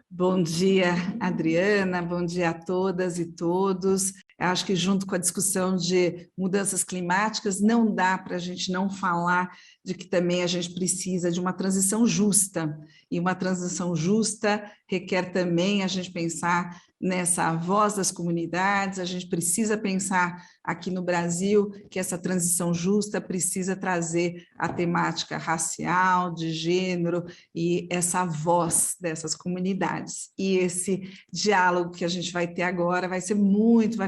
Bom dia, Adriana, bom dia a todas e todos. Eu acho que junto com a discussão de mudanças climáticas, não dá para a gente não falar de que também a gente precisa de uma transição justa. E uma transição justa requer também a gente pensar nessa voz das comunidades, a gente precisa pensar aqui no Brasil que essa transição justa precisa trazer a temática racial, de gênero e essa voz dessas comunidades. E esse diálogo que a gente vai ter agora vai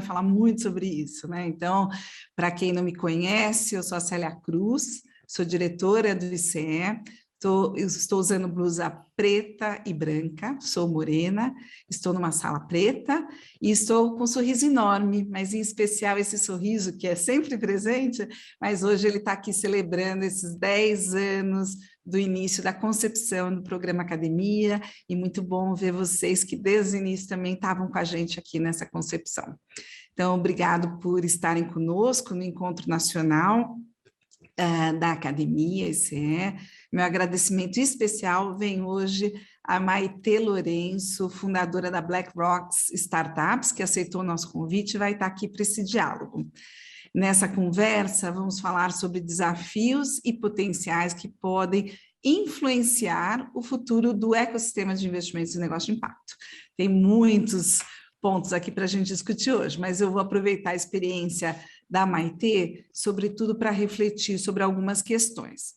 falar muito sobre isso, né? Então, para quem não me conhece, eu sou a Célia Cruz, sou diretora do ICE, estou usando blusa preta e branca, sou morena, estou numa sala preta e estou com um sorriso enorme, mas em especial esse sorriso que é sempre presente, mas hoje ele está aqui celebrando esses 10 anos do início da concepção do programa Academia, e muito bom ver vocês que desde o início também estavam com a gente aqui nessa concepção. Então, obrigado por estarem conosco no Encontro Nacional da Academia, ICE. Meu agradecimento especial vem hoje a Maitê Lourenço, fundadora da Black Rocks Startups, que aceitou o nosso convite e vai estar aqui para esse diálogo. Nessa conversa, vamos falar sobre desafios e potenciais que podem influenciar o futuro do ecossistema de investimentos e negócio de impacto. Tem muitos pontos aqui para a gente discutir hoje, mas eu vou aproveitar a experiência da Maitê, sobretudo para refletir sobre algumas questões.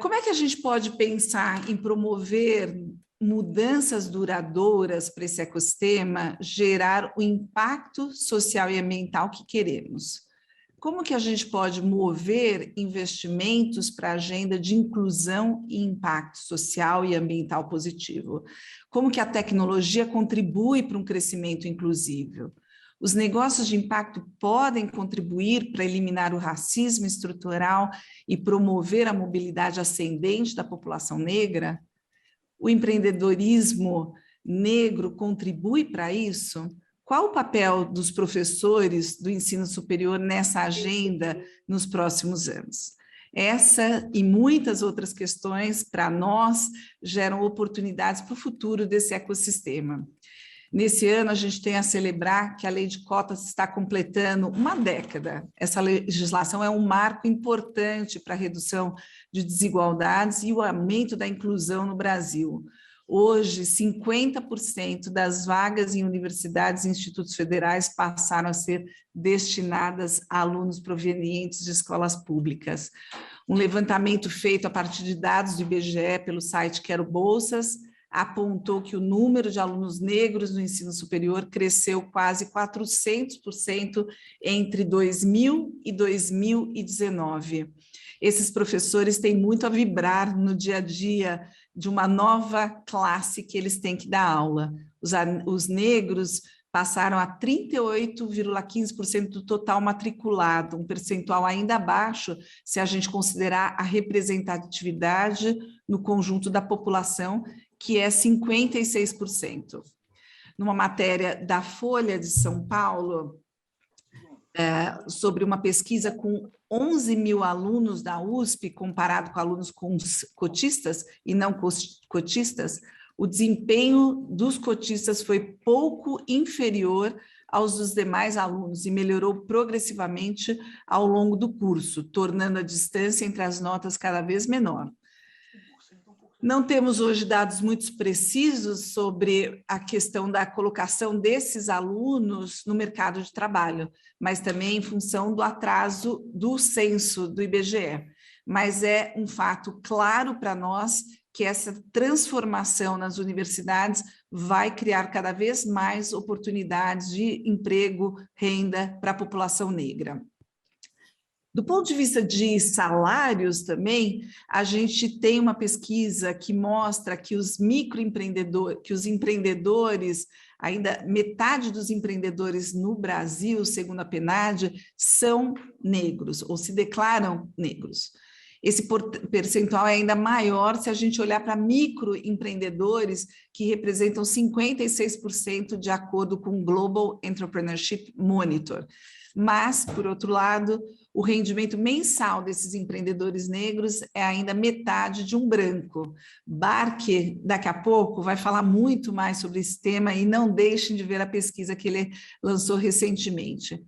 Como é que a gente pode pensar em promover mudanças duradouras para esse ecossistema, gerar o impacto social e ambiental que queremos? Como que a gente pode mover investimentos para a agenda de inclusão e impacto social e ambiental positivo? Como que a tecnologia contribui para um crescimento inclusivo? Os negócios de impacto podem contribuir para eliminar o racismo estrutural e promover a mobilidade ascendente da população negra? O empreendedorismo negro contribui para isso? Qual o papel dos professores do ensino superior nessa agenda nos próximos anos? Essa e muitas outras questões, para nós, geram oportunidades para o futuro desse ecossistema. Nesse ano, a gente tem a celebrar que a lei de cotas está completando uma década. Essa legislação é um marco importante para a redução de desigualdades e o aumento da inclusão no Brasil. Hoje, 50% das vagas em universidades e institutos federais passaram a ser destinadas a alunos provenientes de escolas públicas. Um levantamento feito a partir de dados do IBGE pelo site Quero Bolsas apontou que o número de alunos negros no ensino superior cresceu quase 400% entre 2000 e 2019. Esses professores têm muito a vibrar no dia a dia de uma nova classe que eles têm que dar aula. Os negros passaram a 38,15% do total matriculado, um percentual ainda baixo se a gente considerar a representatividade no conjunto da população, que é 56%. Numa matéria da Folha de São Paulo, sobre uma pesquisa com 11 mil alunos da USP, comparado com alunos cotistas e não cotistas, o desempenho dos cotistas foi pouco inferior aos dos demais alunos e melhorou progressivamente ao longo do curso, tornando a distância entre as notas cada vez menor. Não temos hoje dados muito precisos sobre a questão da colocação desses alunos no mercado de trabalho, mas também em função do atraso do censo do IBGE. Mas é um fato claro para nós que essa transformação nas universidades vai criar cada vez mais oportunidades de emprego, renda para a população negra. Do ponto de vista de salários também, a gente tem uma pesquisa que mostra que os microempreendedores, que os empreendedores, ainda metade dos empreendedores no Brasil, segundo a PNAD, são negros, ou se declaram negros. Esse percentual é ainda maior se a gente olhar para microempreendedores, que representam 56% de acordo com o Global Entrepreneurship Monitor. Mas, por outro lado, o rendimento mensal desses empreendedores negros é ainda metade de um branco. Barque, daqui a pouco, vai falar muito mais sobre esse tema e não deixem de ver a pesquisa que ele lançou recentemente.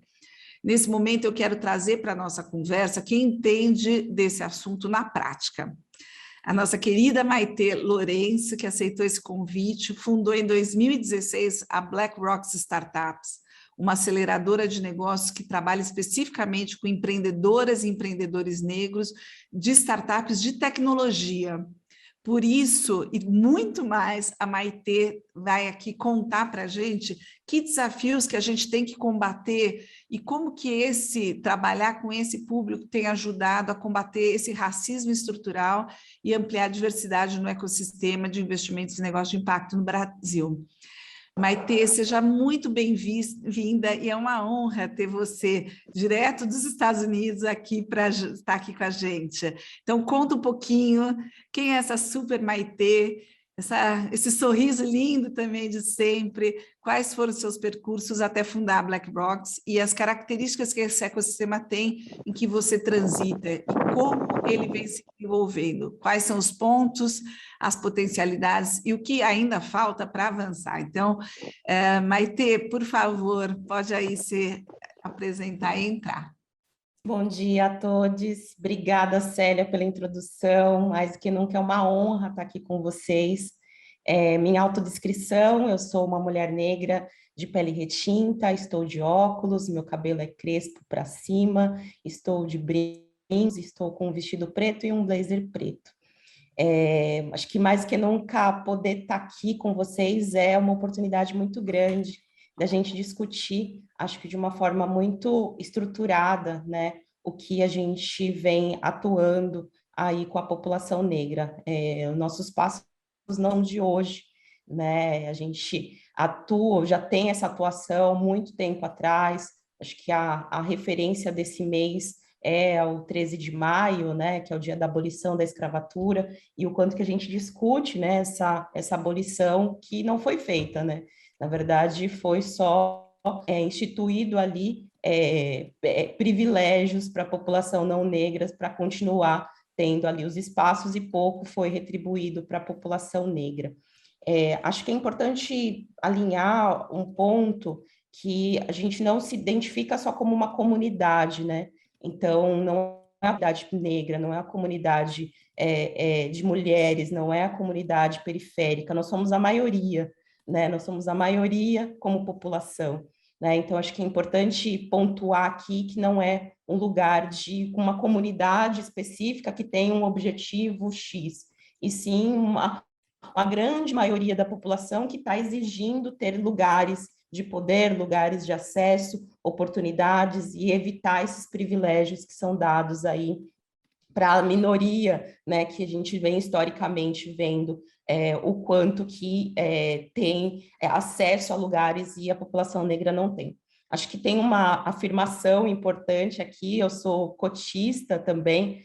Nesse momento, eu quero trazer para a nossa conversa quem entende desse assunto na prática. A nossa querida Maitê Lourenço, que aceitou esse convite, fundou em 2016 a BlackRock Startups, uma aceleradora de negócios que trabalha especificamente com empreendedoras e empreendedores negros de startups de tecnologia. Por isso, e muito mais, a Maitê vai aqui contar para a gente que desafios que a gente tem que combater e como que trabalhar com esse público tem ajudado a combater esse racismo estrutural e ampliar a diversidade no ecossistema de investimentos e negócios de impacto no Brasil. Maitê, seja muito bem-vinda e é uma honra ter você direto dos Estados Unidos aqui para estar aqui com a gente. Então, conta um pouquinho quem é essa super Maitê, esse sorriso lindo também de sempre, quais foram os seus percursos até fundar a BlackRock e as características que esse ecossistema tem em que você transita e como ele vem se desenvolvendo, quais são os pontos, as potencialidades e o que ainda falta para avançar. Então, Maitê, por favor, pode aí se apresentar e entrar. Bom dia a todos. Obrigada, Célia, pela introdução. Mais que nunca é uma honra estar aqui com vocês. Minha autodescrição, eu sou uma mulher negra de pele retinta, estou de óculos, meu cabelo é crespo para cima, estou de brincos, estou com um vestido preto e um blazer preto. Acho que mais que nunca poder estar aqui com vocês é uma oportunidade muito grande da gente discutir, acho que de uma forma muito estruturada, né, o que a gente vem atuando aí com a população negra. Os nossos passos não de hoje, né, a gente atua, já tem essa atuação muito tempo atrás, acho que a referência desse mês é o 13 de maio, né, que é o dia da abolição da escravatura, e o quanto que a gente discute, né, essa abolição que não foi feita, né, na verdade foi só instituído ali privilégios para a população não negra para continuar tendo ali os espaços e pouco foi retribuído para a população negra. Acho que é importante alinhar um ponto que a gente não se identifica só como uma comunidade, né? Então, não é a comunidade negra, não é a comunidade de mulheres, não é a comunidade periférica, nós somos a maioria, né? Nós somos a maioria como população, né? Então, acho que é importante pontuar aqui que não é um lugar de uma comunidade específica que tem um objetivo X, e sim uma grande maioria da população que está exigindo ter lugares de poder, lugares de acesso, oportunidades e evitar esses privilégios que são dados aí para a minoria, né, que a gente vem historicamente vendo o quanto que tem acesso a lugares e a população negra não tem. Acho que tem uma afirmação importante aqui, eu sou cotista também,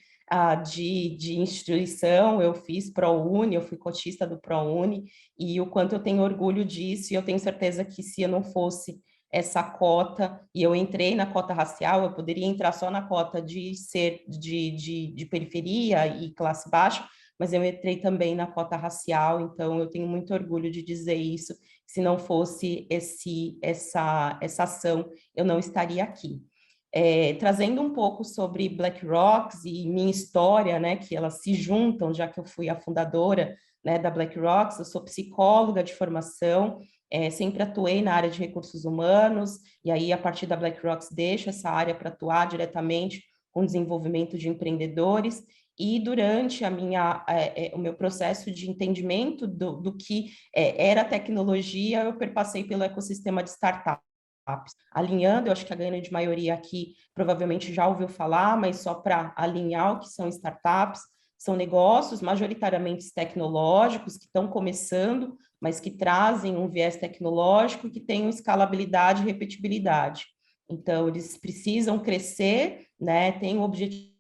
de instituição, eu fiz ProUni, eu fui cotista do ProUni, e o quanto eu tenho orgulho disso, e eu tenho certeza que se eu não fosse essa cota, e eu entrei na cota racial, eu poderia entrar só na cota de ser de periferia e classe baixa, mas eu entrei também na cota racial, então eu tenho muito orgulho de dizer isso, se não fosse essa ação, eu não estaria aqui. Trazendo um pouco sobre BlackRock e minha história, né, que elas se juntam, já que eu fui a fundadora, né, da BlackRock, eu sou psicóloga de formação, sempre atuei na área de recursos humanos, e aí a partir da BlackRock deixo essa área para atuar diretamente com desenvolvimento de empreendedores, e durante o meu processo de entendimento do que era tecnologia, eu perpassei pelo ecossistema de startups. Alinhando, eu acho que a grande maioria aqui provavelmente já ouviu falar, mas só para alinhar o que são startups, são negócios majoritariamente tecnológicos que estão começando, mas que trazem um viés tecnológico e que têm escalabilidade e repetibilidade. Então, eles precisam crescer, né? Tem o objetivo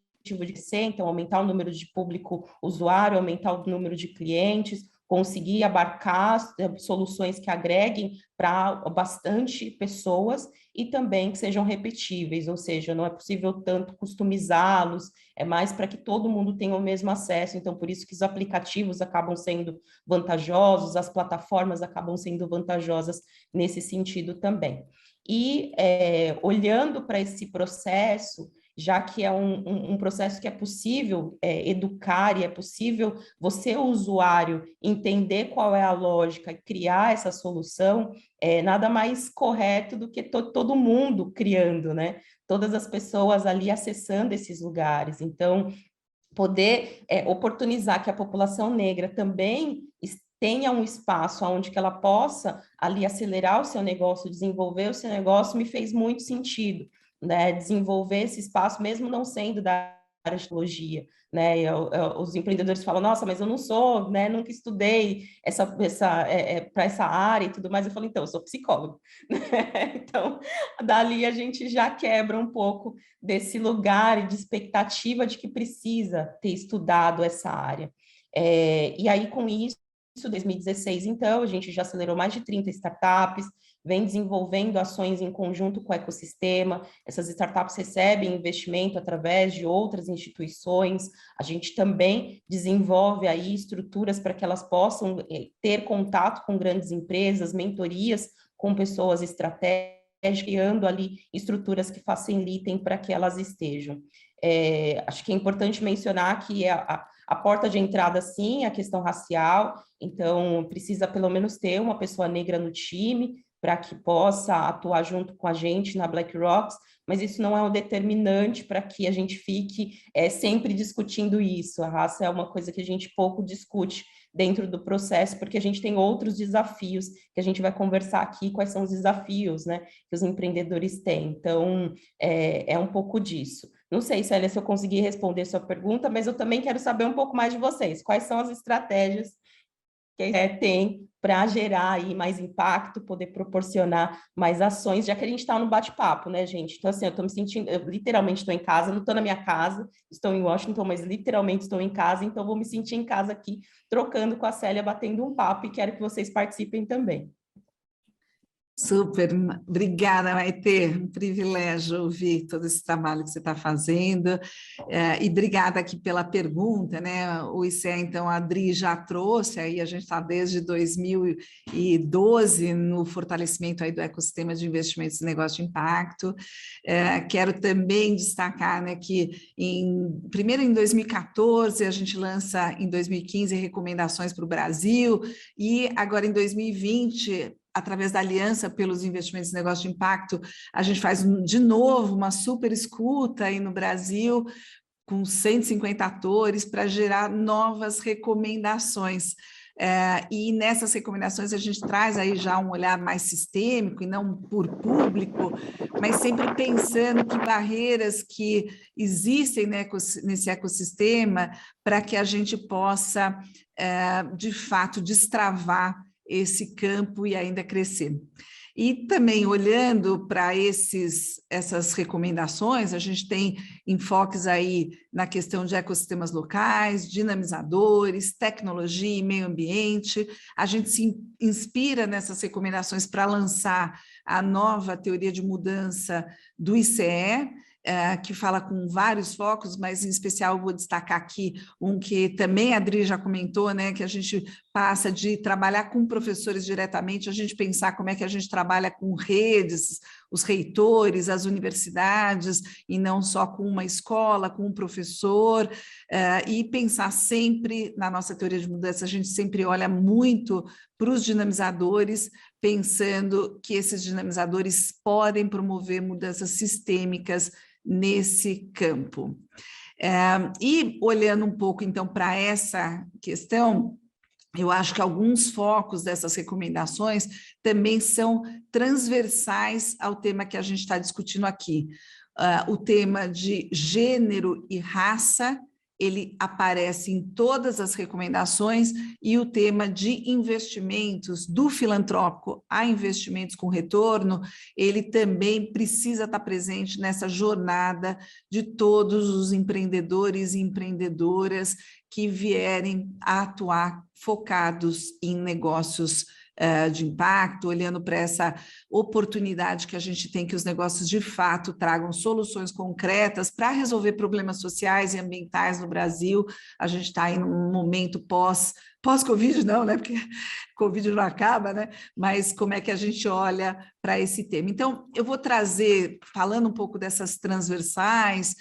de crescer, então aumentar o número de público usuário, aumentar o número de clientes, conseguir abarcar soluções que agreguem para bastante pessoas e também que sejam repetíveis, ou seja, não é possível tanto customizá-los, é mais para que todo mundo tenha o mesmo acesso, então por isso que os aplicativos acabam sendo vantajosos, as plataformas acabam sendo vantajosas nesse sentido também. E olhando para esse processo, já que é um processo que é possível educar e é possível você, o usuário, entender qual é a lógica e criar essa solução, nada mais correto do que todo mundo criando, né? Todas as pessoas ali acessando esses lugares. Então, poder oportunizar que a população negra também tenha um espaço onde que ela possa ali acelerar o seu negócio, desenvolver o seu negócio, me fez muito sentido, né? Desenvolver esse espaço, mesmo não sendo da área de tecnologia, né? Os empreendedores falam, nossa, mas eu não sou, né? Nunca estudei para essa área e tudo mais. Eu falo, então, eu sou psicólogo. Então, dali a gente já quebra um pouco desse lugar e de expectativa de que precisa ter estudado essa área. E aí, com isso, 2016, então, a gente já acelerou mais de 30 startups, vem desenvolvendo ações em conjunto com o ecossistema, essas startups recebem investimento através de outras instituições, a gente também desenvolve aí estruturas para que elas possam ter contato com grandes empresas, mentorias com pessoas estratégicas, criando ali estruturas que facilitem para que elas estejam. Acho que é importante mencionar que a porta de entrada, sim, é a questão racial, então precisa pelo menos ter uma pessoa negra no time para que possa atuar junto com a gente na BlackRock, mas isso não é um determinante para que a gente fique sempre discutindo isso. A raça é uma coisa que a gente pouco discute dentro do processo, porque a gente tem outros desafios que a gente vai conversar aqui, quais são os desafios, né, que os empreendedores têm. Então, é um pouco disso. Não sei, Célia, se eu consegui responder sua pergunta, mas eu também quero saber um pouco mais de vocês. Quais são as estratégias que tem para gerar aí mais impacto, poder proporcionar mais ações, já que a gente está no bate-papo, né, gente? Então, assim, eu estou me sentindo, eu literalmente estou em casa, não estou na minha casa, estou em Washington, mas literalmente estou em casa, então vou me sentir em casa aqui, trocando com a Célia, batendo um papo, e quero que vocês participem também. Super, obrigada, Maitê, um privilégio ouvir todo esse trabalho que você está fazendo, e obrigada aqui pela pergunta, né? O ICE, então, a Adri já trouxe, aí a gente está desde 2012 no fortalecimento aí do ecossistema de investimentos e negócio de impacto. Quero também destacar, né, que primeiro em 2014 a gente lança em 2015 recomendações para o Brasil, e agora em 2020 através da Aliança pelos Investimentos e Negócios de Impacto, a gente faz de novo uma super escuta aí no Brasil, com 150 atores, para gerar novas recomendações. E nessas recomendações a gente traz aí já um olhar mais sistêmico e não por público, mas sempre pensando que barreiras que existem nesse ecossistema para que a gente possa, de fato, destravar esse campo e ainda crescer. E também olhando para essas recomendações, a gente tem enfoques aí na questão de ecossistemas locais, dinamizadores, tecnologia e meio ambiente. A gente se inspira nessas recomendações para lançar a nova teoria de mudança do ICE, que fala com vários focos, mas em especial eu vou destacar aqui um que também a Adri já comentou, né, que a gente passa de trabalhar com professores diretamente, a gente pensar como é que a gente trabalha com redes, os reitores, as universidades, e não só com uma escola, com um professor, e pensar sempre, na nossa teoria de mudança, a gente sempre olha muito para os dinamizadores, pensando que esses dinamizadores podem promover mudanças sistêmicas nesse campo. E olhando um pouco, então, para essa questão, eu acho que alguns focos dessas recomendações também são transversais ao tema que a gente está discutindo aqui. O tema de gênero e raça, ele aparece em todas as recomendações, e o tema de investimentos, do filantrópico a investimentos com retorno, ele também precisa estar presente nessa jornada de todos os empreendedores e empreendedoras que vierem a atuar focados em negócios de impacto, olhando para essa oportunidade que a gente tem, que os negócios de fato tragam soluções concretas para resolver problemas sociais e ambientais no Brasil. A gente está em um momento pós-Covid, não, né? Porque Covid não acaba, né? Mas como é que a gente olha para esse tema? Então, eu vou trazer, falando um pouco dessas transversais,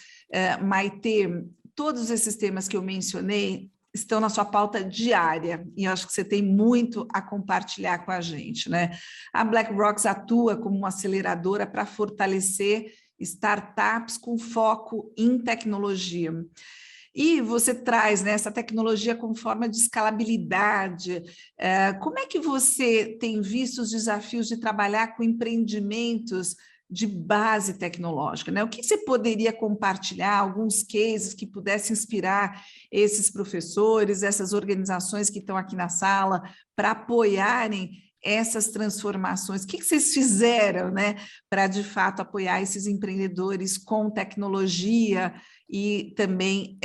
Maite, todos esses temas que eu mencionei estão na sua pauta diária, e eu acho que você tem muito a compartilhar com a gente, né? A BlackRock atua como uma aceleradora para fortalecer startups com foco em tecnologia. E você traz, né, essa tecnologia como forma de escalabilidade. Como é que você tem visto os desafios de trabalhar com empreendimentos de base tecnológica, né? O que você poderia compartilhar, alguns cases que pudessem inspirar esses professores, essas organizações que estão aqui na sala, para apoiarem essas transformações? O que vocês fizeram, né, para, de fato, apoiar esses empreendedores com tecnologia e também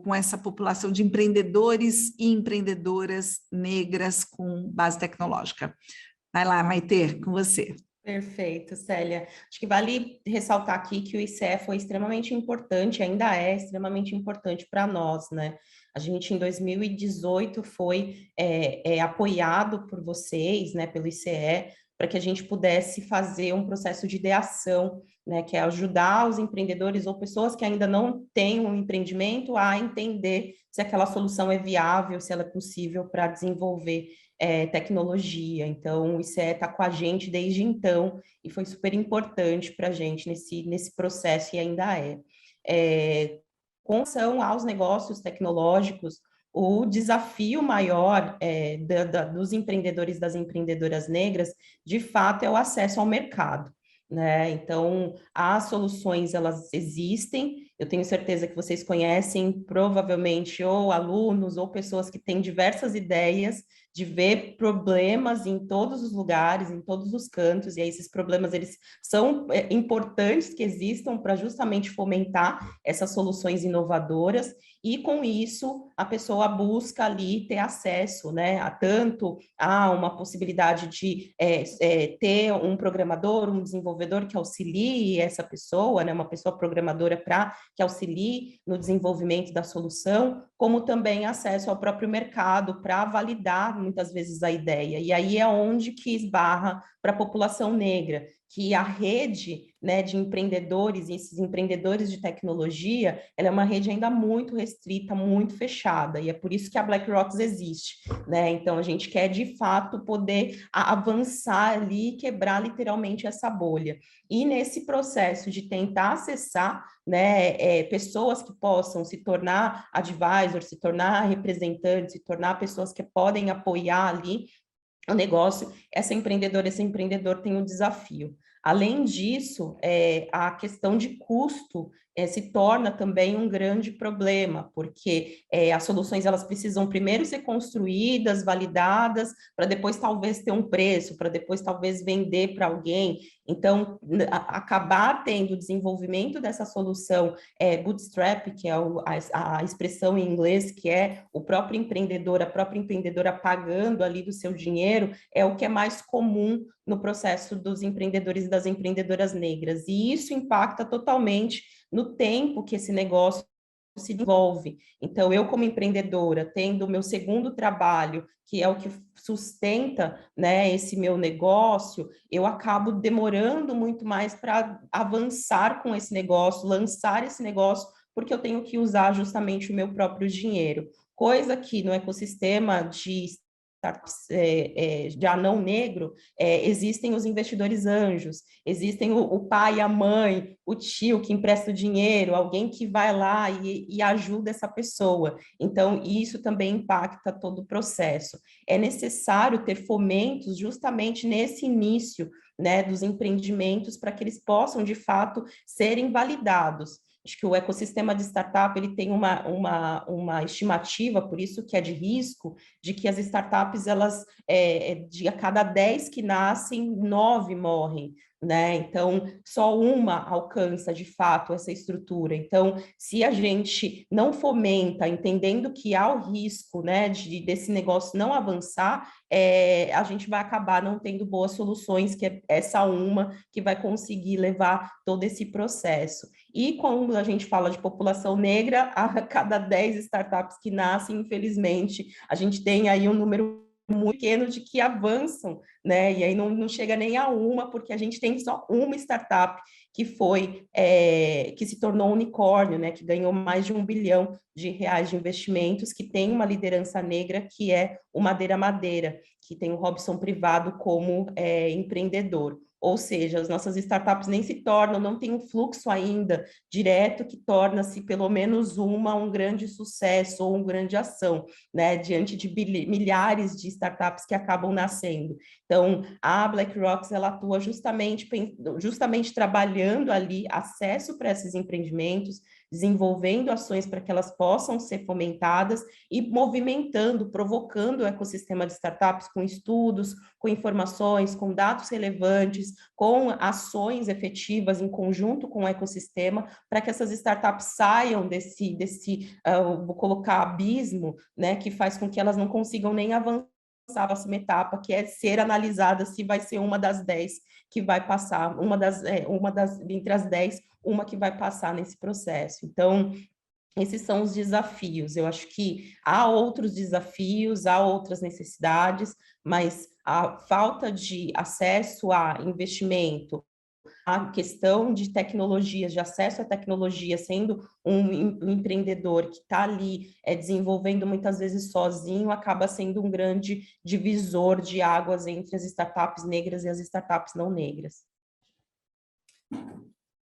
com essa população de empreendedores e empreendedoras negras com base tecnológica? Vai lá, Maite, com você. Perfeito, Célia. Acho que vale ressaltar aqui que o ICE foi extremamente importante, ainda é extremamente importante para nós, né? A gente, em 2018, foi apoiado por vocês, né, pelo ICE, para que a gente pudesse fazer um processo de ideação, né, que é ajudar os empreendedores ou pessoas que ainda não têm um empreendimento a entender se aquela solução é viável, se ela é possível para desenvolver tecnologia. Então, o ICE está com a gente desde então e foi super importante para a gente nesse processo e ainda é. Com relação aos negócios tecnológicos, o desafio maior dos empreendedores e das empreendedoras negras, de fato, é o acesso ao mercado, né? Então, as soluções, elas existem. Eu tenho certeza que vocês conhecem, provavelmente, ou alunos ou pessoas que têm diversas ideias de ver problemas em todos os lugares, em todos os cantos, e aí esses problemas, eles são importantes que existam para justamente fomentar essas soluções inovadoras, e com isso a pessoa busca ali ter acesso, né, a uma possibilidade de ter um programador, um desenvolvedor que auxilie essa pessoa, né, uma pessoa programadora que auxilie no desenvolvimento da solução, como também acesso ao próprio mercado para validar muitas vezes a ideia. E aí é onde que esbarra para a população negra, que a rede, né, de empreendedores, e esses empreendedores de tecnologia, ela é uma rede ainda muito restrita, muito fechada, e é por isso que a BlackRock existe, né? Então, a gente quer, de fato, poder avançar ali, quebrar literalmente essa bolha. E nesse processo de tentar acessar, né, pessoas que possam se tornar advisors, se tornar representantes, se tornar pessoas que podem apoiar ali o negócio, essa empreendedora, esse empreendedor tem um desafio. Além disso, a questão de custo se torna também um grande problema, porque as soluções, elas precisam primeiro ser construídas, validadas, para depois talvez ter um preço, para depois talvez vender para alguém. Então, acabar tendo o desenvolvimento dessa solução bootstrap, que é a expressão em inglês, que é o próprio empreendedor, a própria empreendedora pagando ali do seu dinheiro, é o que é mais comum no processo dos empreendedores e das empreendedoras negras. E isso impacta totalmente no tempo que esse negócio se desenvolve. Então, eu como empreendedora, tendo o meu segundo trabalho, que é o que sustenta, né, esse meu negócio, eu acabo demorando muito mais para avançar com esse negócio, lançar esse negócio, porque eu tenho que usar justamente o meu próprio dinheiro. Coisa que no ecossistema de de anão negro, existem os investidores anjos, existem o pai, a mãe, o tio que empresta o dinheiro, alguém que vai lá e ajuda essa pessoa. Então, isso também impacta todo o processo. É necessário ter fomentos justamente nesse início, né, dos empreendimentos, para que eles possam, de fato, serem validados. Acho que o ecossistema de startup ele tem uma estimativa, por isso que é de risco, de que as startups, elas, de a cada 10 que nascem, 9 morrem, né? Então, só uma alcança de fato essa estrutura. Então, se a gente não fomenta, entendendo que há o risco, né, desse negócio não avançar, a gente vai acabar não tendo boas soluções, que é essa uma que vai conseguir levar todo esse processo. E quando a gente fala de população negra, a cada 10 startups que nascem, infelizmente, a gente tem aí um número muito pequeno de que avançam, né? E aí não chega nem a uma, porque a gente tem só uma startup que que se tornou unicórnio, né? Que ganhou mais de R$ 1 bilhão de investimentos, que tem uma liderança negra, que é o Madeira Madeira, que tem o Robson Privado como empreendedor. Ou seja, as nossas startups nem se tornam, não tem um fluxo ainda direto que torna-se pelo menos um grande sucesso ou uma grande ação, né, diante de milhares de startups que acabam nascendo. Então, a BlackRock, ela atua justamente trabalhando ali acesso para esses empreendimentos, desenvolvendo ações para que elas possam ser fomentadas e movimentando, provocando o ecossistema de startups com estudos, com informações, com dados relevantes, com ações efetivas em conjunto com o ecossistema, para que essas startups saiam vou colocar abismo, né, que faz com que elas não consigam nem avançar a próxima etapa, que é ser analisada se vai ser uma das 10 que vai passar, entre as 10, uma que vai passar nesse processo. Então, esses são os desafios. Eu acho que há outros desafios, há outras necessidades, mas a falta de acesso a investimento, a questão de tecnologias, de acesso à tecnologia, sendo um empreendedor que está ali desenvolvendo muitas vezes sozinho, acaba sendo um grande divisor de águas entre as startups negras e as startups não negras.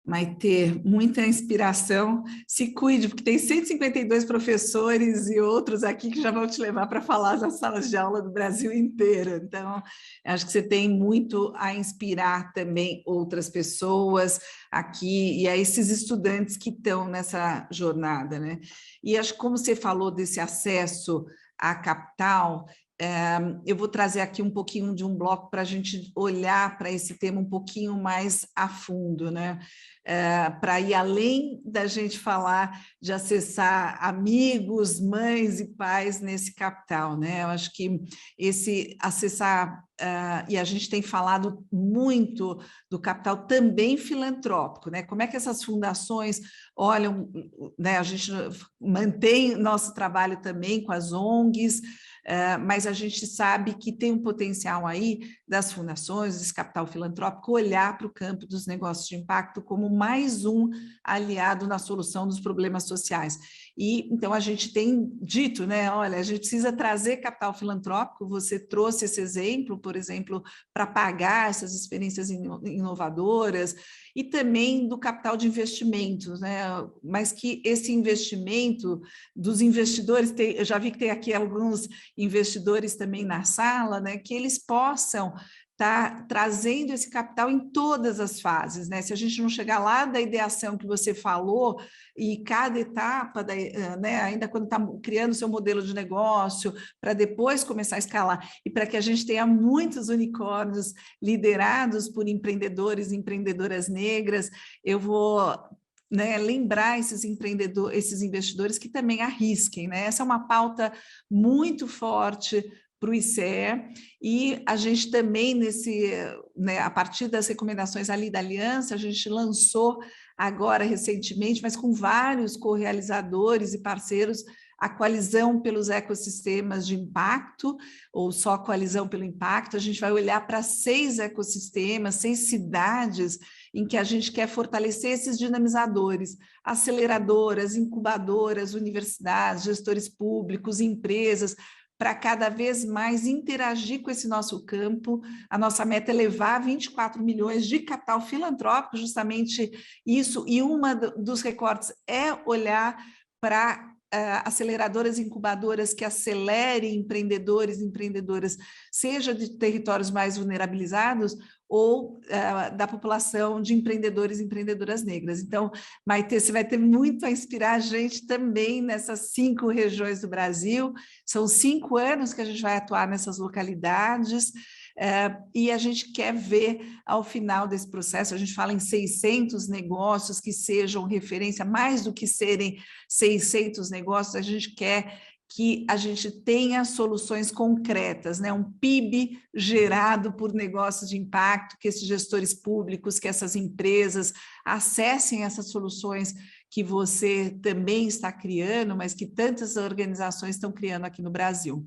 Maitê, muita inspiração. Se cuide, porque tem 152 professores e outros aqui que já vão te levar para falar nas salas de aula do Brasil inteiro. Então, acho que você tem muito a inspirar também outras pessoas aqui e a esses estudantes que estão nessa jornada, né? E acho que como você falou desse acesso à capital, eu vou trazer aqui um pouquinho de um bloco para a gente olhar para esse tema um pouquinho mais a fundo, né? Para ir além da gente falar de acessar amigos, mães e pais nesse capital, né? Eu acho que esse acessar, e a gente tem falado muito do capital também filantrópico, né? Como é que essas fundações olham, né? A gente mantém nosso trabalho também com as ONGs, mas a gente sabe que tem um potencial aí das fundações, desse capital filantrópico, olhar para o campo dos negócios de impacto como mais um aliado na solução dos problemas sociais. E então a gente tem dito, né, olha, a gente precisa trazer capital filantrópico, você trouxe esse exemplo, por exemplo, para pagar essas experiências inovadoras, e também do capital de investimentos, né? Mas que esse investimento dos investidores, eu já vi que tem aqui alguns investidores também na sala, né? Que eles possam estar trazendo esse capital em todas as fases, né? Se a gente não chegar lá da ideação que você falou, e cada etapa, né, ainda quando está criando seu modelo de negócio, para depois começar a escalar, e para que a gente tenha muitos unicórnios liderados por empreendedores e empreendedoras negras, eu vou, né, lembrar esses investidores que também arrisquem, né? Essa é uma pauta muito forte para o ICE, e a gente também, né, a partir das recomendações ali da Aliança, a gente lançou agora recentemente, mas com vários co-realizadores e parceiros, a coalizão pelos ecossistemas de impacto, ou só a coalizão pelo impacto. A gente vai olhar para 6 ecossistemas, 6 cidades, em que a gente quer fortalecer esses dinamizadores, aceleradoras, incubadoras, universidades, gestores públicos, empresas, para cada vez mais interagir com esse nosso campo. A nossa meta é levar 24 milhões de capital filantrópico, justamente isso, e uma dos recortes é olhar para aceleradoras e incubadoras que acelerem empreendedores e empreendedoras, seja de territórios mais vulnerabilizados, ou da população de empreendedores e empreendedoras negras. Então, Maitê, você vai ter muito a inspirar a gente também nessas 5 regiões do Brasil. São 5 anos que a gente vai atuar nessas localidades, e a gente quer ver, ao final desse processo, a gente fala em 600 negócios que sejam referência, mais do que serem 600 negócios, a gente quer que a gente tenha soluções concretas, né? Um PIB gerado por negócios de impacto, que esses gestores públicos, que essas empresas acessem essas soluções que você também está criando, mas que tantas organizações estão criando aqui no Brasil.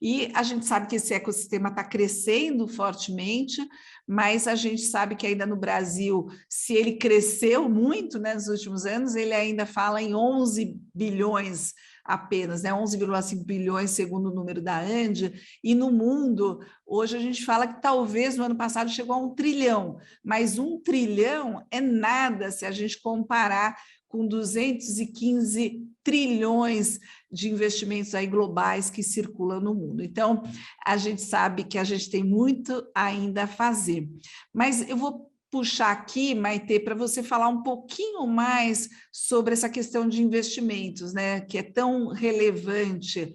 E a gente sabe que esse ecossistema está crescendo fortemente, mas a gente sabe que ainda no Brasil, se ele cresceu muito, né, nos últimos anos, ele ainda fala em 11 bilhões apenas, né, 11,5 bilhões segundo o número da ANDI, e no mundo, hoje a gente fala que talvez no ano passado chegou a 1 trilhão, mas 1 trilhão é nada se a gente comparar com 215 trilhões de investimentos aí globais que circulam no mundo. Então, a gente sabe que a gente tem muito ainda a fazer. Mas eu vou puxar aqui, Maitê, para você falar um pouquinho mais sobre essa questão de investimentos, né, que é tão relevante.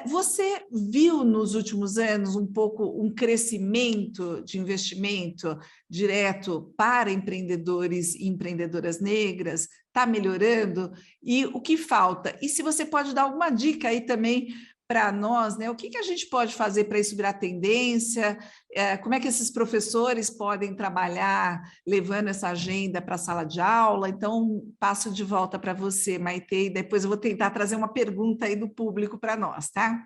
Você viu nos últimos anos um pouco um crescimento de investimento direto para empreendedores e empreendedoras negras? Está melhorando? E o que falta? E se você pode dar alguma dica aí também para nós, né? O que a gente pode fazer para isso virar tendência? Como é que esses professores podem trabalhar levando essa agenda para a sala de aula? Então, passo de volta para você, Maitê, e depois eu vou tentar trazer uma pergunta aí do público para nós, tá?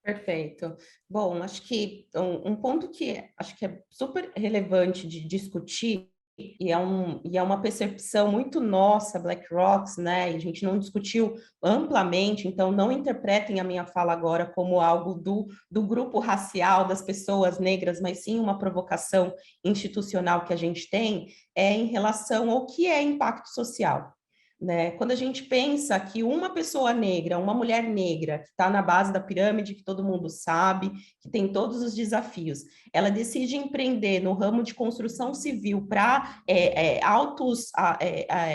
Perfeito. Bom, acho que um ponto que acho que é super relevante de discutir, e é uma percepção muito nossa, BlackRock, né? E a gente não discutiu amplamente, então não interpretem a minha fala agora como algo do grupo racial das pessoas negras, mas sim uma provocação institucional que a gente tem em relação ao que é impacto social. Né? Quando a gente pensa que uma pessoa negra, uma mulher negra, que está na base da pirâmide, que todo mundo sabe, que tem todos os desafios, ela decide empreender no ramo de construção civil para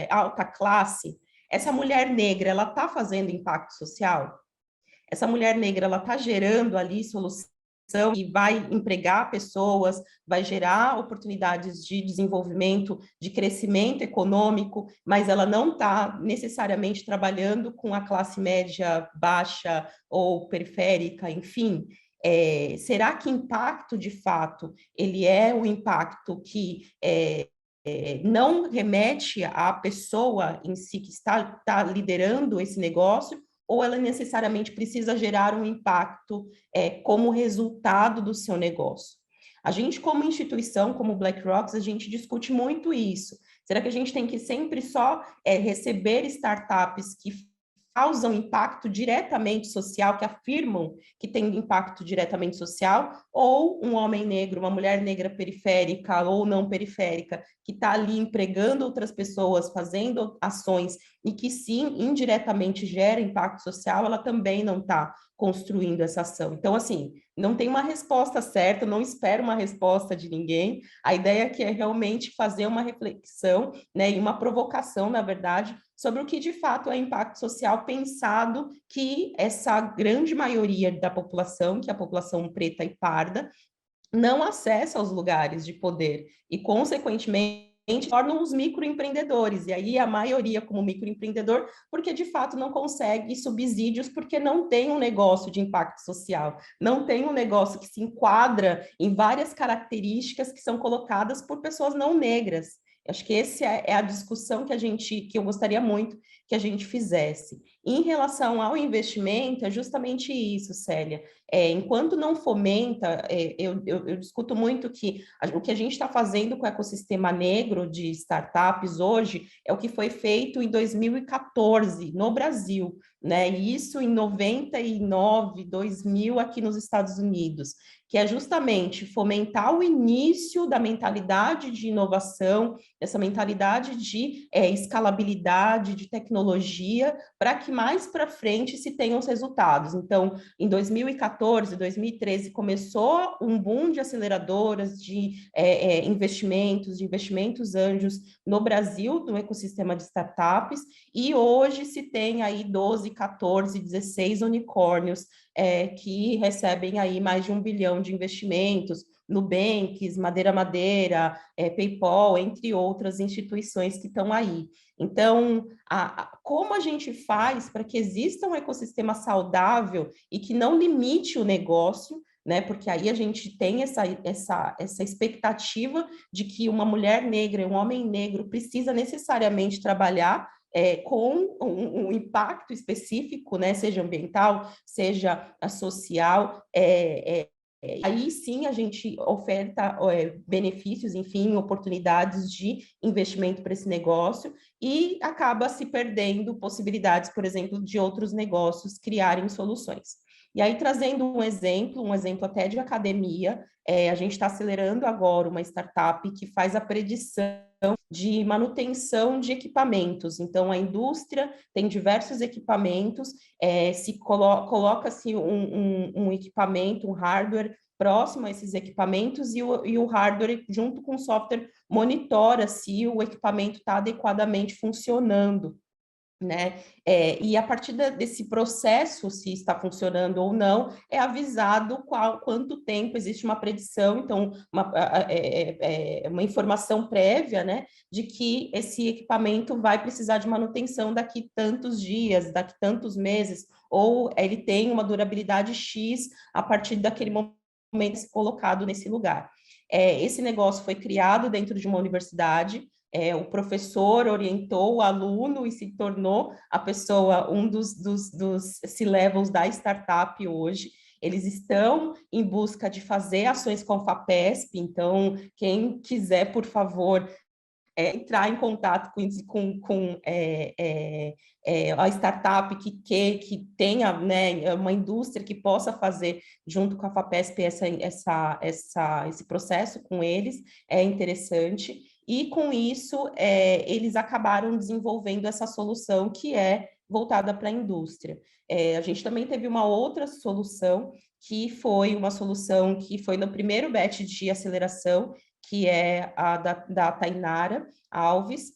alta classe, essa mulher negra, ela está fazendo impacto social? Essa mulher negra, ela está gerando ali solução e vai empregar pessoas, vai gerar oportunidades de desenvolvimento, de crescimento econômico, mas ela não está necessariamente trabalhando com a classe média baixa ou periférica, enfim. Será que impacto, de fato, ele é o impacto que não remete à pessoa em si que está liderando esse negócio, ou ela necessariamente precisa gerar um impacto como resultado do seu negócio? A gente, como instituição, como BlackRock, a gente discute muito isso. Será que a gente tem que sempre só receber startups que causam impacto diretamente social, que afirmam que tem impacto diretamente social, ou um homem negro, uma mulher negra periférica ou não periférica, que está ali empregando outras pessoas, fazendo ações e que sim, indiretamente gera impacto social, ela também não está construindo essa ação. Então, assim, não tem uma resposta certa, não espero uma resposta de ninguém. A ideia aqui é realmente fazer uma reflexão, né, e uma provocação, na verdade, sobre o que de fato é impacto social, pensado que essa grande maioria da população, que é a população preta e parda, não acessa os lugares de poder e, consequentemente, tornam os microempreendedores, e aí a maioria como microempreendedor, porque de fato não consegue subsídios, porque não tem um negócio de impacto social, não tem um negócio que se enquadra em várias características que são colocadas por pessoas não negras. Acho que essa é a discussão que eu gostaria muito que a gente fizesse. Em relação ao investimento, é justamente isso, Célia. Enquanto não fomenta, eu discuto muito que o que a gente está fazendo com o ecossistema negro de startups hoje é o que foi feito em 2014 no Brasil, né? E isso em 99, 2000 aqui nos Estados Unidos, que é justamente fomentar o início da mentalidade de inovação, essa mentalidade de escalabilidade, de tecnologia, para que mais para frente se tenham os resultados. Então, em 2014, 2013, começou um boom de aceleradoras, de investimentos anjos no Brasil, no ecossistema de startups, e hoje se tem aí 12, 14, 16 unicórnios que recebem aí mais de 1 bilhão de investimentos, Nubanks, Madeira, PayPal, entre outras instituições que estão aí. Então, como a gente faz para que exista um ecossistema saudável e que não limite o negócio, né? Porque aí a gente tem essa expectativa de que uma mulher negra e um homem negro precisa necessariamente trabalhar com um impacto específico, né? Seja ambiental, seja social, aí sim a gente oferta benefícios, enfim, oportunidades de investimento para esse negócio e acaba se perdendo possibilidades, por exemplo, de outros negócios criarem soluções. E aí, trazendo um exemplo até de academia, a gente está acelerando agora uma startup que faz a predição de manutenção de equipamentos. Então, a indústria tem diversos equipamentos, coloca-se um equipamento, um hardware próximo a esses equipamentos e o hardware, junto com o software, monitora se o equipamento está adequadamente funcionando, né? E a partir desse processo, se está funcionando ou não, é avisado quanto tempo existe uma predição, então uma informação prévia, né, de que esse equipamento vai precisar de manutenção daqui tantos dias, daqui tantos meses, ou ele tem uma durabilidade X a partir daquele momento colocado nesse lugar. Esse negócio foi criado dentro de uma universidade. O professor orientou o aluno e se tornou a pessoa, um dos C-levels da startup hoje. Eles estão em busca de fazer ações com a FAPESP, então, quem quiser, por favor, entrar em contato com a startup que tenha, né, uma indústria que possa fazer junto com a FAPESP esse processo com eles, é interessante. E com isso, eles acabaram desenvolvendo essa solução que é voltada para a indústria. A gente também teve uma outra solução, que foi uma solução que foi no primeiro batch de aceleração, que é a da Tainara Alves,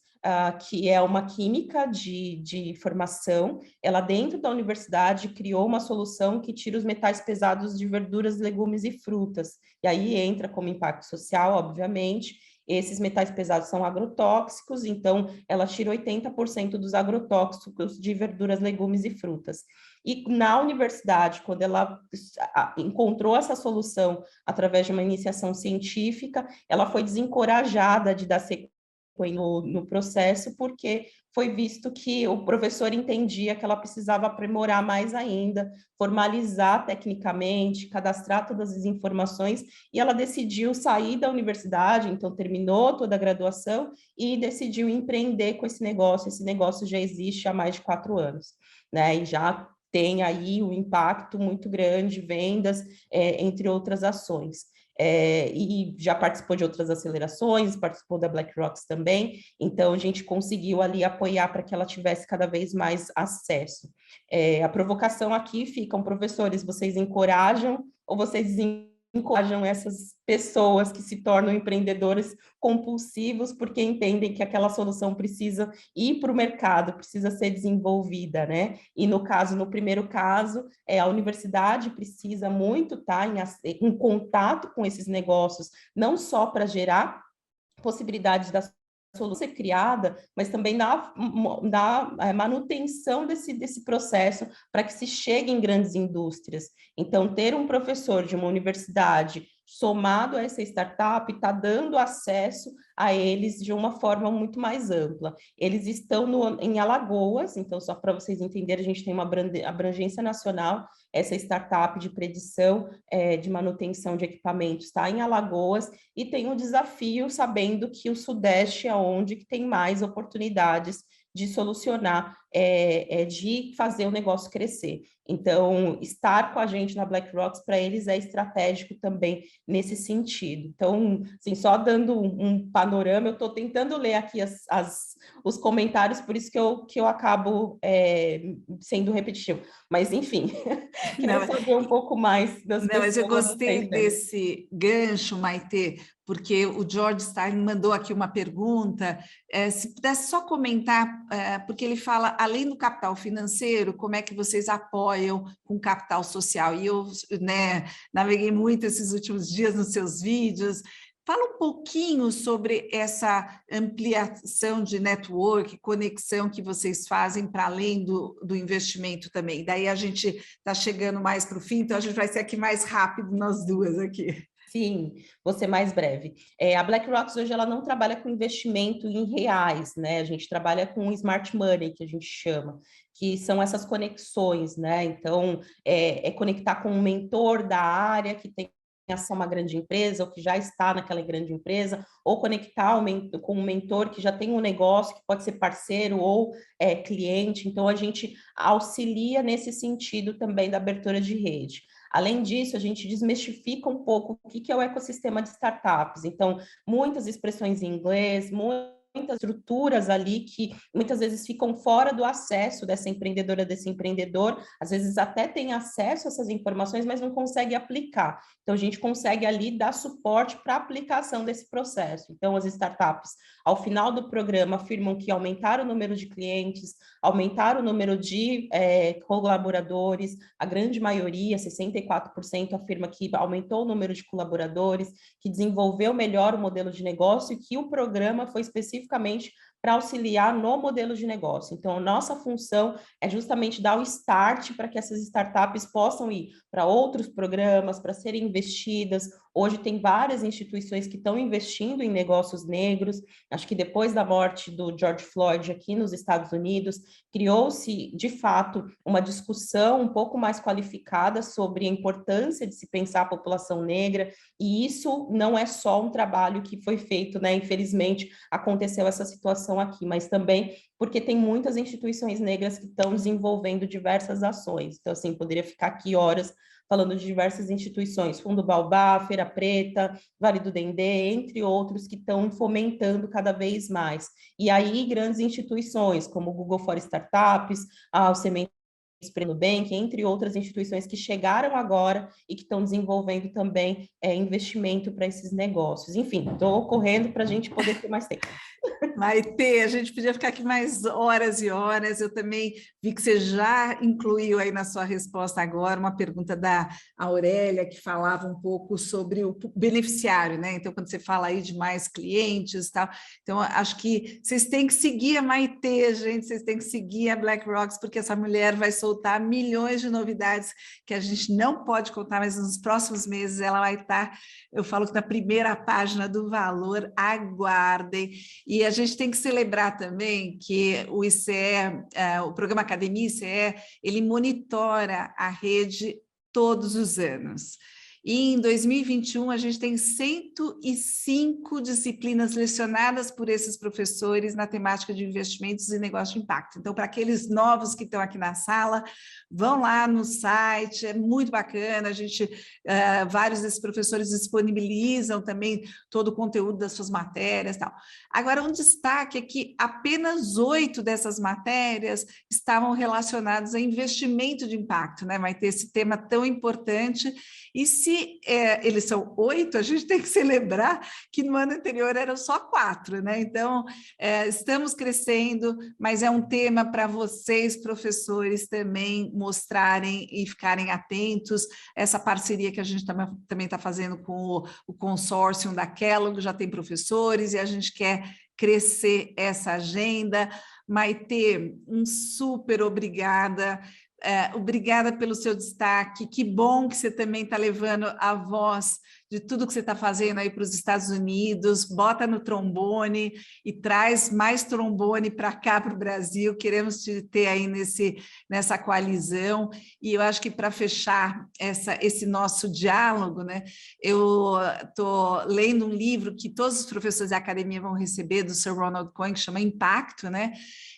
que é uma química de formação. Ela, dentro da universidade, criou uma solução que tira os metais pesados de verduras, legumes e frutas. E aí entra como impacto social, obviamente. Esses metais pesados são agrotóxicos, então ela tira 80% dos agrotóxicos de verduras, legumes e frutas. E na universidade, quando ela encontrou essa solução através de uma iniciação científica, ela foi desencorajada de dar sequência no processo, porque foi visto que o professor entendia que ela precisava aprimorar mais ainda, formalizar tecnicamente, cadastrar todas as informações, e ela decidiu sair da universidade, então terminou toda a graduação e decidiu empreender com esse negócio já existe há mais de 4 anos, né, e já tem aí um impacto muito grande, vendas, entre outras ações. E já participou de outras acelerações, participou da BlackRock também, então a gente conseguiu ali apoiar para que ela tivesse cada vez mais acesso. A provocação aqui fica, professores, vocês encorajam ou vocês encorajam essas pessoas que se tornam empreendedores compulsivos porque entendem que aquela solução precisa ir para o mercado, precisa ser desenvolvida, né? E no primeiro caso, a universidade precisa muito estar em contato com esses negócios, não só para gerar possibilidades da solução ser criada, mas também na manutenção desse processo para que se chegue em grandes indústrias. Então, ter um professor de uma universidade somado a essa startup está dando acesso a eles de uma forma muito mais ampla. Eles estão em Alagoas, então, só para vocês entenderem, a gente tem uma abrangência nacional. Essa startup de predição, de manutenção de equipamentos está em Alagoas e tem um desafio sabendo que o Sudeste é onde que tem mais oportunidades de solucionar, de fazer o negócio crescer. Então, estar com a gente na BlackRock, para eles, é estratégico também nesse sentido. Então, assim, só dando um panorama, eu estou tentando ler aqui os comentários, por isso que eu acabo sendo repetitivo. Mas, enfim, quero saber um pouco mais das Não, mas eu pessoas. gostei desse gancho, Maitê, porque o George Stein mandou aqui uma pergunta, se pudesse só comentar, porque ele fala, além do capital financeiro, como é que vocês apoiam com capital social? E eu, né, naveguei muito esses últimos dias nos seus vídeos. Fala um pouquinho sobre essa ampliação de network, conexão que vocês fazem para além do investimento também. Daí a gente está chegando mais para o fim, então a gente vai ser aqui mais rápido nós duas aqui. Sim, vou ser mais breve. A BlackRock hoje ela não trabalha com investimento em reais, né? A gente trabalha com smart money, que a gente chama, que são essas conexões, né? Então, conectar com um mentor da área que tem ação a uma grande empresa, ou que já está naquela grande empresa, ou conectar com um mentor que já tem um negócio, que pode ser parceiro ou cliente. Então, a gente auxilia nesse sentido também da abertura de rede. Além disso, a gente desmistifica um pouco o que é o ecossistema de startups. Então, muitas expressões em inglês, muitas estruturas ali que muitas vezes ficam fora do acesso dessa empreendedora, desse empreendedor, às vezes até tem acesso a essas informações, mas não consegue aplicar. Então, a gente consegue ali dar suporte para a aplicação desse processo. Então, as startups, ao final do programa, afirmam que aumentaram o número de clientes, aumentaram o número de colaboradores, a grande maioria, 64%, afirma que aumentou o número de colaboradores, que desenvolveu melhor o modelo de negócio e que o programa foi especificamente para auxiliar no modelo de negócio. Então, a nossa função é justamente dar o start para que essas startups possam ir para outros programas, para serem investidas. Hoje tem várias instituições que estão investindo em negócios negros. Acho que depois da morte do George Floyd aqui nos Estados Unidos, criou-se, de fato, uma discussão um pouco mais qualificada sobre a importância de se pensar a população negra, e isso não é só um trabalho que foi feito, né? Infelizmente, aconteceu essa situação aqui, mas também porque tem muitas instituições negras que estão desenvolvendo diversas ações. Então, assim, poderia ficar aqui horas falando de diversas instituições, Fundo Baobá, Feira Preta, Vale do Dendê, entre outros, que estão fomentando cada vez mais. E aí, grandes instituições, como o Google for Startups, o Semente Nubank, entre outras instituições que chegaram agora e que estão desenvolvendo também investimento para esses negócios. Enfim, estou correndo para a gente poder ter mais tempo. Maitê, a gente podia ficar aqui mais horas e horas. Eu também vi que você já incluiu aí na sua resposta agora uma pergunta da Aurélia, que falava um pouco sobre o beneficiário, né? Então, quando você fala aí de mais clientes e tal, então acho que vocês têm que seguir a Maitê, gente, vocês têm que seguir a BlackRock, porque essa mulher vai soltar milhões de novidades que a gente não pode contar, mas nos próximos meses ela vai estar, eu falo que na primeira página do Valor, aguardem. E a gente tem que celebrar também que o ICE, o programa Academia ICE, ele monitora a rede todos os anos. E em 2021, a gente tem 105 disciplinas lecionadas por esses professores na temática de investimentos e negócio de impacto. Então, para aqueles novos que estão aqui na sala, vão lá no site, é muito bacana, a gente, vários desses professores disponibilizam também todo o conteúdo das suas matérias e tal. Agora, um destaque é que apenas 8 dessas matérias estavam relacionadas a investimento de impacto, né? Vai ter esse tema tão importante. E se eles são 8, a gente tem que celebrar que no ano anterior eram só 4, né? Então, estamos crescendo, mas é um tema para vocês, professores, também mostrarem e ficarem atentos. Essa parceria que a gente também está fazendo com o consórcio da Kellogg, já tem professores, e a gente quer crescer essa agenda. Maitê, um super obrigada. Obrigada pelo seu destaque, que bom que você também está levando a voz de tudo que você está fazendo aí para os Estados Unidos, bota no trombone e traz mais trombone para cá, para o Brasil, queremos te ter aí nessa coalizão, e eu acho que para fechar esse nosso diálogo, né, eu estou lendo um livro que todos os professores da academia vão receber, do Sir Ronald Cohen, que chama Impacto, né,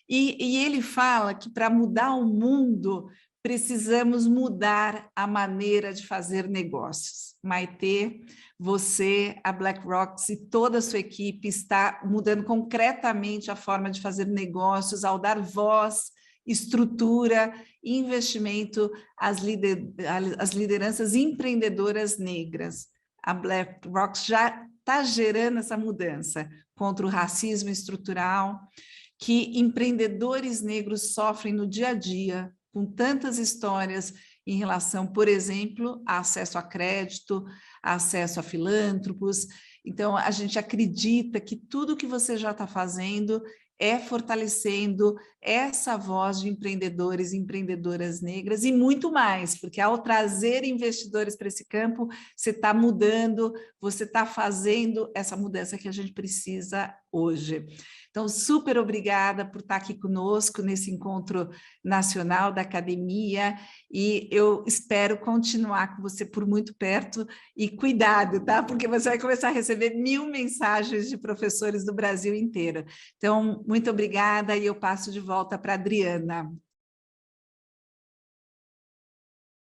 e ele fala que para mudar o mundo, precisamos mudar a maneira de fazer negócios. Maitê, você, a BlackRock e toda a sua equipe está mudando concretamente a forma de fazer negócios ao dar voz, estrutura e investimento às lideranças empreendedoras negras. A BlackRock já está gerando essa mudança contra o racismo estrutural que empreendedores negros sofrem no dia a dia, com tantas histórias em relação, por exemplo, a acesso a crédito, a acesso a filântropos. Então, a gente acredita que tudo que você já está fazendo é fortalecendo essa voz de empreendedores e empreendedoras negras e muito mais, porque ao trazer investidores para esse campo, você está mudando, você está fazendo essa mudança que a gente precisa hoje. Então, super obrigada por estar aqui conosco nesse encontro nacional da academia e eu espero continuar com você por muito perto e cuidado, tá? Porque você vai começar a receber 1000 mensagens de professores do Brasil inteiro. Então, muito obrigada e eu passo de volta para a Adriana.